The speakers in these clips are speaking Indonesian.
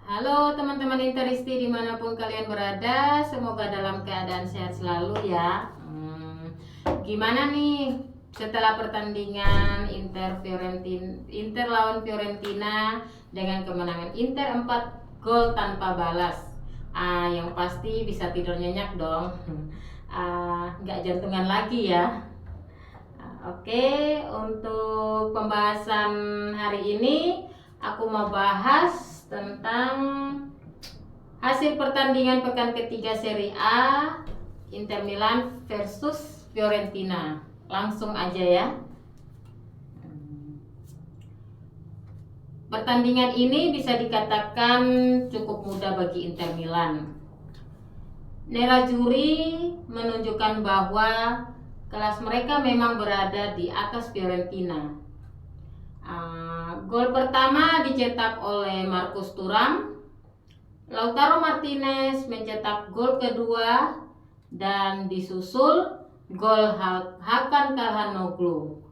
Halo teman-teman Interisti dimanapun kalian berada, semoga dalam keadaan sehat selalu ya. Gimana nih setelah pertandingan Inter lawan Fiorentina dengan kemenangan Inter 4 gol tanpa balas? Yang pasti bisa tidur nyenyak dong. Nggak jantungan lagi ya. Oke, untuk pembahasan hari ini aku mau bahas tentang hasil pertandingan pekan ketiga Serie A Inter Milan versus Fiorentina. Langsung aja ya. Pertandingan ini bisa dikatakan cukup mudah bagi Inter Milan. Nerazzurri menunjukkan bahwa kelas mereka memang berada di atas Fiorentina. Gol pertama dicetak oleh Marcus Thuram. Lautaro Martinez mencetak gol kedua dan disusul gol Hakan Calhanoglu.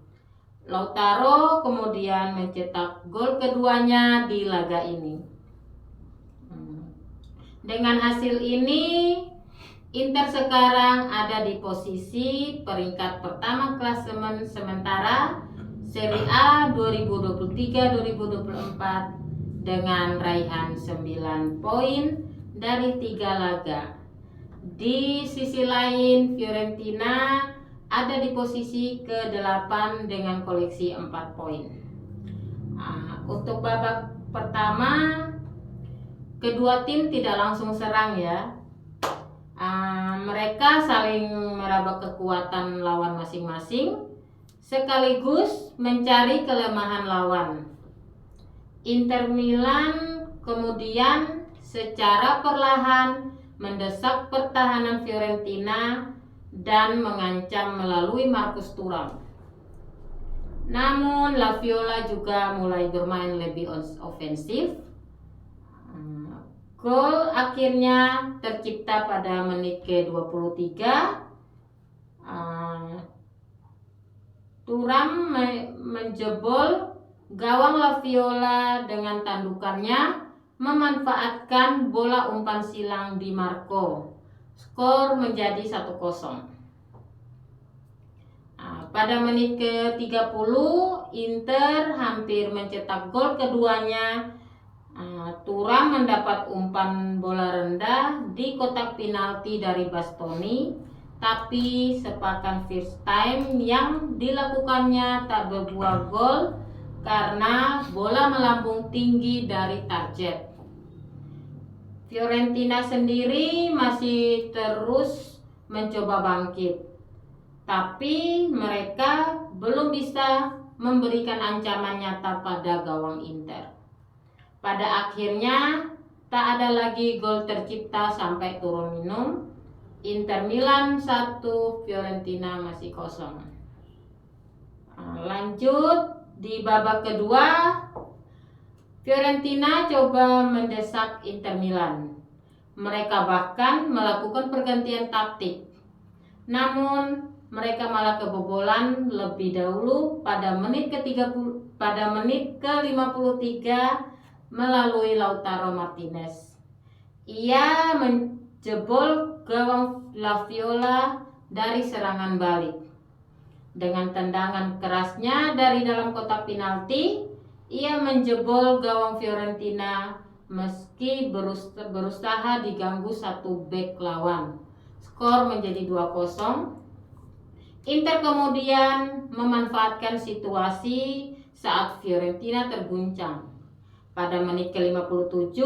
Lautaro kemudian mencetak gol keduanya di laga ini. Dengan hasil ini Inter sekarang ada di posisi peringkat pertama klasemen sementara Serie A 2023-2024 dengan raihan 9 poin dari 3 laga. Di sisi lain Fiorentina ada di posisi ke-8 dengan koleksi 4 poin. Untuk babak pertama kedua tim tidak langsung serang ya. Mereka saling meraba kekuatan lawan masing-masing sekaligus mencari kelemahan lawan. Inter Milan kemudian secara perlahan mendesak pertahanan Fiorentina dan mengancam melalui Marcus Thuram. Namun La Viola juga mulai bermain lebih ofensif. Gol akhirnya tercipta pada menit ke-23. Thuram menjebol gawang La Viola dengan tandukannya, memanfaatkan bola umpan silang Di Marco. Skor menjadi 1-0. Pada menit ke-30 Inter hampir mencetak gol keduanya. Thuram mendapat umpan bola rendah di kotak penalti dari Bastoni, tapi sepakan first time yang dilakukannya tak berbuah gol karena bola melambung tinggi dari target. Fiorentina sendiri masih terus mencoba bangkit, tapi mereka belum bisa memberikan ancaman nyata pada gawang Inter. Pada akhirnya tak ada lagi gol tercipta sampai turun minum. Inter Milan 1, Fiorentina masih 0. Lanjut di babak kedua, Fiorentina coba mendesak Inter Milan. Mereka bahkan melakukan pergantian taktik. Namun mereka malah kebobolan lebih dahulu pada menit ke-53 melalui Lautaro Martinez. Ia menjebol gawang La Viola dari serangan balik. Dengan tendangan kerasnya dari dalam kotak penalti, ia menjebol gawang Fiorentina meski berusaha diganggu satu bek lawan. Skor menjadi 2-0. Inter kemudian memanfaatkan situasi saat Fiorentina terguncang. Pada menit ke-57,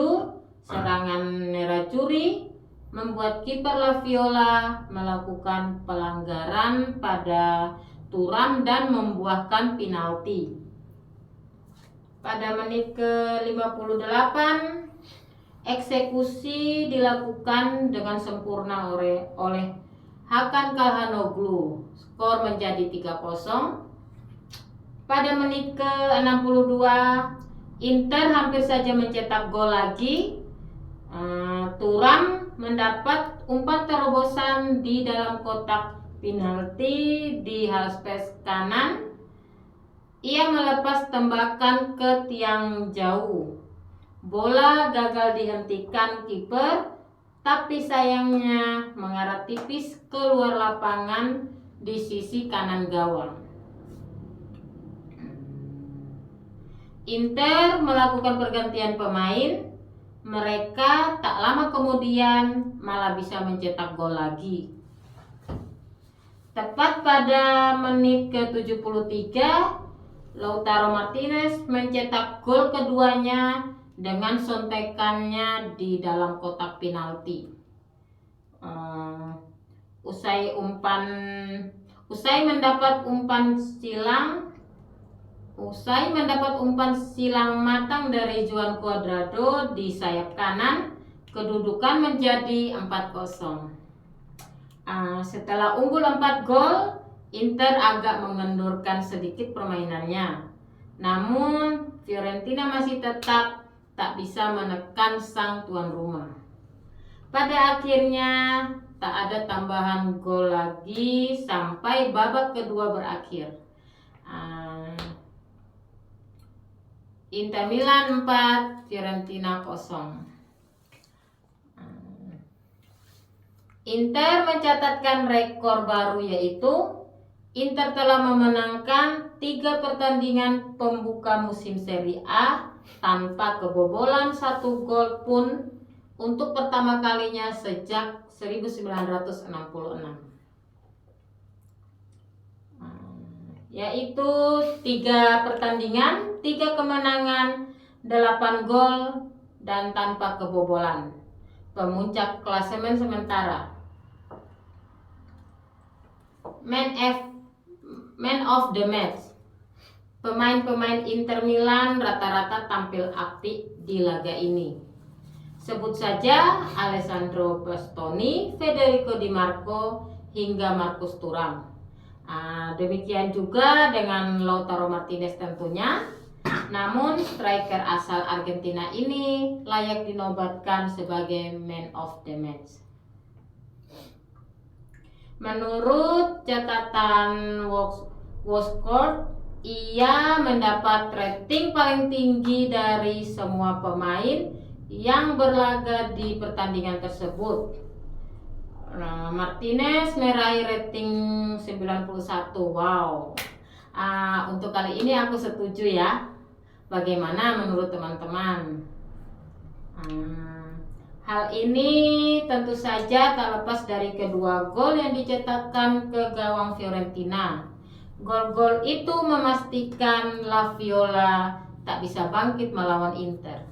serangan Nerazzurri membuat kiper La Viola melakukan pelanggaran pada Thuram dan membuahkan penalti. Pada menit ke-58, eksekusi dilakukan dengan sempurna oleh Hakan Calhanoglu. Skor menjadi 3-0. Pada menit ke-62, Inter hampir saja mencetak gol lagi. Thuram mendapat umpan terobosan di dalam kotak penalti di halspace kanan. Ia melepas tembakan ke tiang jauh. Bola gagal dihentikan kiper, tapi sayangnya mengarah tipis keluar lapangan di sisi kanan gawang. Inter melakukan pergantian pemain. Mereka tak lama kemudian malah bisa mencetak gol lagi. Tepat pada menit ke-73, Lautaro Martinez mencetak gol keduanya dengan sontekannya di dalam kotak penalti. Usai mendapat umpan silang matang dari Juan Cuadrado di sayap kanan, kedudukan menjadi 4-0. Setelah unggul 4 gol, Inter agak mengendurkan sedikit permainannya. Namun Fiorentina masih tetap tak bisa menekan sang tuan rumah. Pada akhirnya tak ada tambahan gol lagi sampai babak kedua berakhir. Inter Milan 4, Fiorentina 0. Inter mencatatkan rekor baru, yaitu Inter telah memenangkan 3 pertandingan pembuka musim Serie A tanpa kebobolan 1 gol pun untuk pertama kalinya sejak 1966. Yaitu 3 pertandingan, 3 kemenangan, 8 gol dan tanpa kebobolan. Pemuncak klasemen sementara. Man of the match. Pemain-pemain Inter Milan rata-rata tampil aktif di laga ini. Sebut saja Alessandro Bastoni, Federico Di Marco hingga Marcus Thuram. Demikian juga dengan Lautaro Martinez tentunya. Namun striker asal Argentina ini layak dinobatkan sebagai man of the match. Menurut catatan WhoScored, ia mendapat rating paling tinggi dari semua pemain yang berlaga di pertandingan tersebut. Martinez meraih rating 91. Wow. Untuk kali ini aku setuju ya. Bagaimana menurut teman-teman? Hal ini tentu saja tak lepas dari kedua gol yang dicetakkan ke gawang Fiorentina. Gol-gol itu memastikan La Viola tak bisa bangkit melawan Inter.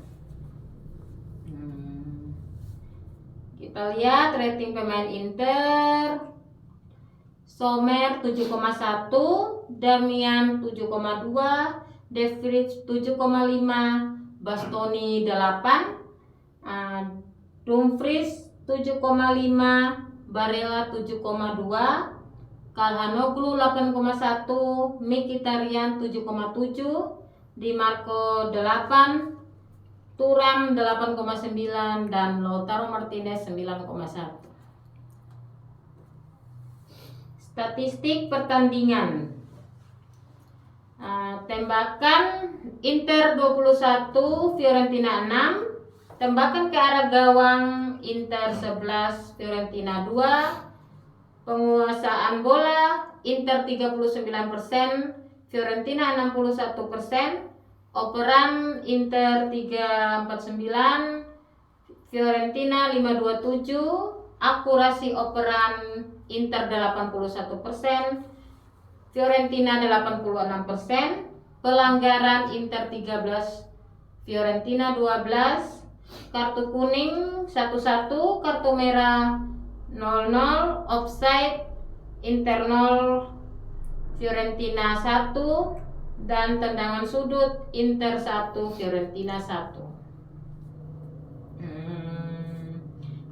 Kita lihat rating pemain Inter. Sommer 7,1, Darmian 7,2, De Vrij 7,5, Bastoni 8, Dumfries 7,5, Barella 7,2, Calhanoglu 8,1, Mkhitaryan 7,7, Di Marco 8, Thuram 8,9 dan Lautaro Martinez 9,1. Statistik pertandingan. Tembakan Inter 21, Fiorentina 6. Tembakan ke arah gawang Inter 11, Fiorentina 2. Penguasaan bola Inter 39%, Fiorentina 61%. Operan Inter 349, Fiorentina 527. Akurasi operan Inter 81%, Fiorentina 86%. Pelanggaran Inter 13, Fiorentina 12. Kartu kuning 11, kartu merah 00, offside Inter 0, Fiorentina 1, dan tendangan sudut Inter 1, Fiorentina 1.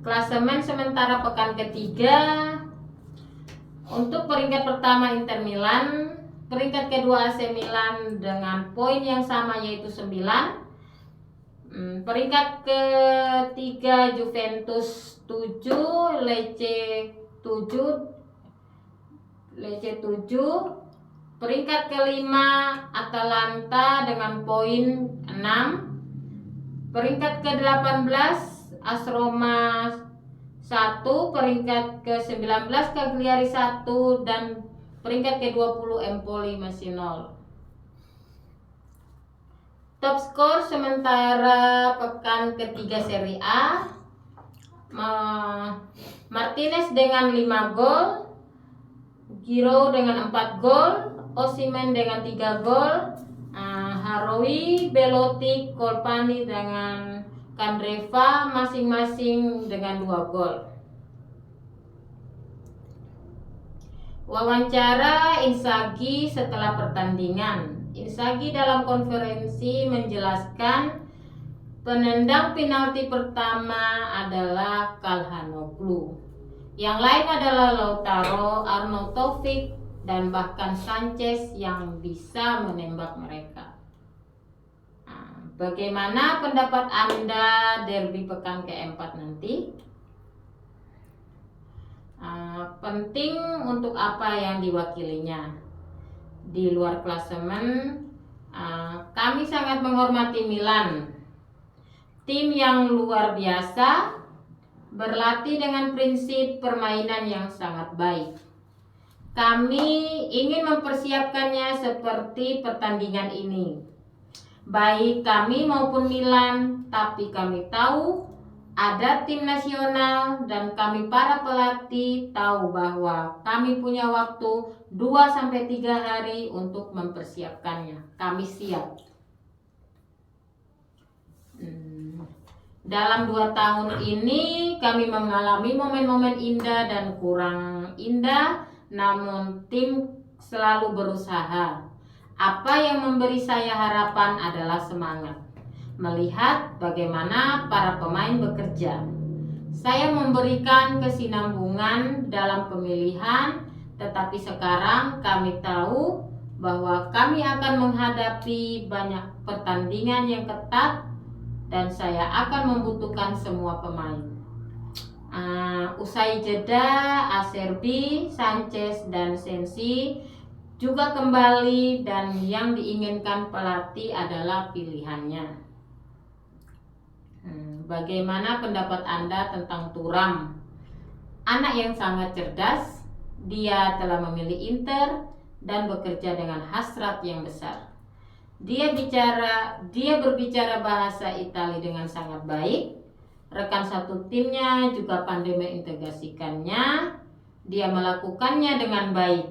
Klasemen sementara pekan ketiga. Untuk peringkat pertama Inter Milan, peringkat kedua AC Milan dengan poin yang sama yaitu 9. Peringkat ketiga Juventus 7, Lecce 7. Peringkat kelima Atalanta dengan poin 6. Peringkat ke-18 Asroma 1, peringkat ke-19 Cagliari 1, dan peringkat ke-20 Empoli masih 0. Top skor sementara pekan ketiga Serie A, Martinez dengan 5 gol, Giroud dengan 4 gol, Osimhen dengan 3 gol, Haroui, Belotti, Colpani dengan Candreva masing-masing dengan 2 gol. Wawancara Inzaghi setelah pertandingan. Inzaghi dalam konferensi menjelaskan penendang penalti pertama adalah Calhanoglu. Yang lain adalah Lautaro, Arnautovic, dan bahkan Sanchez yang bisa menembak mereka. Bagaimana pendapat Anda derby pekan keempat nanti? Penting untuk apa yang diwakilinya? Di luar klasemen, kami sangat menghormati Milan, tim yang luar biasa, berlatih dengan prinsip permainan yang sangat baik. Kami ingin mempersiapkannya seperti pertandingan ini, baik kami maupun Milan, tapi kami tahu ada tim nasional dan kami para pelatih tahu bahwa kami punya waktu 2-3 hari untuk mempersiapkannya. Kami siap. Dalam 2 tahun ini kami mengalami momen-momen indah dan kurang indah, namun tim selalu berusaha. Apa yang memberi saya harapan adalah semangat melihat bagaimana para pemain bekerja. Saya memberikan kesinambungan dalam pemilihan, tetapi sekarang kami tahu bahwa kami akan menghadapi banyak pertandingan yang ketat dan saya akan membutuhkan semua pemain. Usai jeda, Acerbi, Sanchez, dan Sensi juga kembali dan yang diinginkan pelatih adalah pilihannya. Bagaimana pendapat Anda tentang Thuram? Anak yang sangat cerdas, dia telah memilih Inter dan bekerja dengan hasrat yang besar. Dia berbicara bahasa Italia dengan sangat baik. Rekan satu timnya juga pandai mengintegrasikannya. Dia melakukannya dengan baik.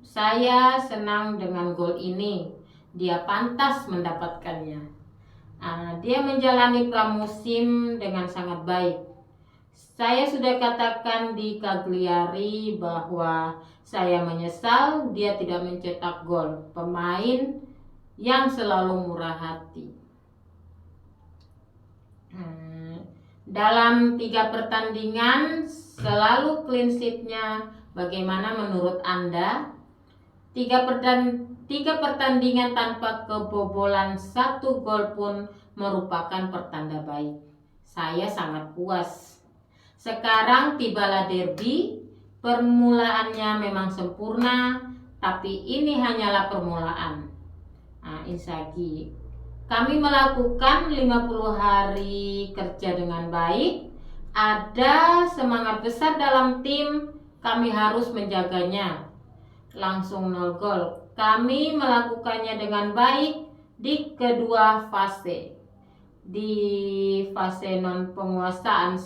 Saya senang dengan gol ini. Dia pantas mendapatkannya. Dia menjalani pramusim dengan sangat baik. Saya sudah katakan di Cagliari bahwa saya menyesal dia tidak mencetak gol. Pemain yang selalu murah hati. Dalam 3 pertandingan selalu clean sheet-nya. Bagaimana menurut Anda? 3 pertandingan tanpa kebobolan 1 gol pun merupakan pertanda baik. Saya sangat puas. Sekarang tibalah derby. Permulaannya memang sempurna, tapi ini hanyalah permulaan. Inzaghi, kami melakukan 50 hari kerja dengan baik. Ada semangat besar dalam tim, kami harus menjaganya. Langsung 0 gol. Kami melakukannya dengan baik di kedua fase. Di fase non penguasaan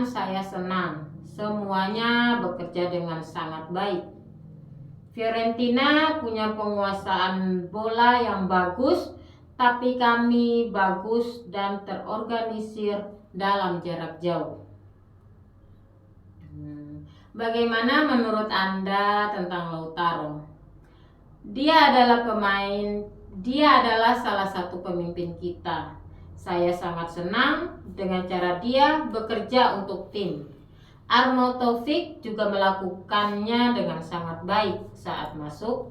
saya senang. Semuanya bekerja dengan sangat baik. Fiorentina punya penguasaan bola yang bagus, tapi kami bagus dan terorganisir dalam jarak jauh. Bagaimana menurut Anda tentang Lautaro? Dia adalah salah satu pemimpin kita. Saya sangat senang dengan cara dia bekerja untuk tim. Arnautovic juga melakukannya dengan sangat baik saat masuk.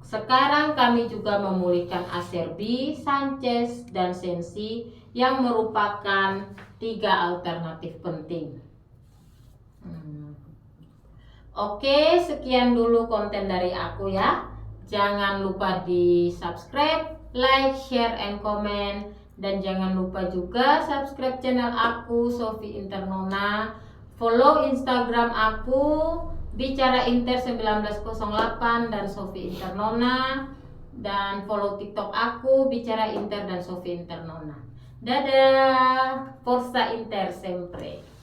Sekarang kami juga memulihkan Acerbi, Sanchez, dan Sensi yang merupakan 3 alternatif penting. Oke, sekian dulu konten dari aku ya. Jangan lupa di subscribe, like, share, and comment. Dan jangan lupa juga subscribe channel aku, Sophie Internona. Follow Instagram aku, Bicara Inter 1908 dan Sophie Internona. Dan follow TikTok aku, Bicara Inter dan Sophie Internona. Dadah, Forza Inter sempre.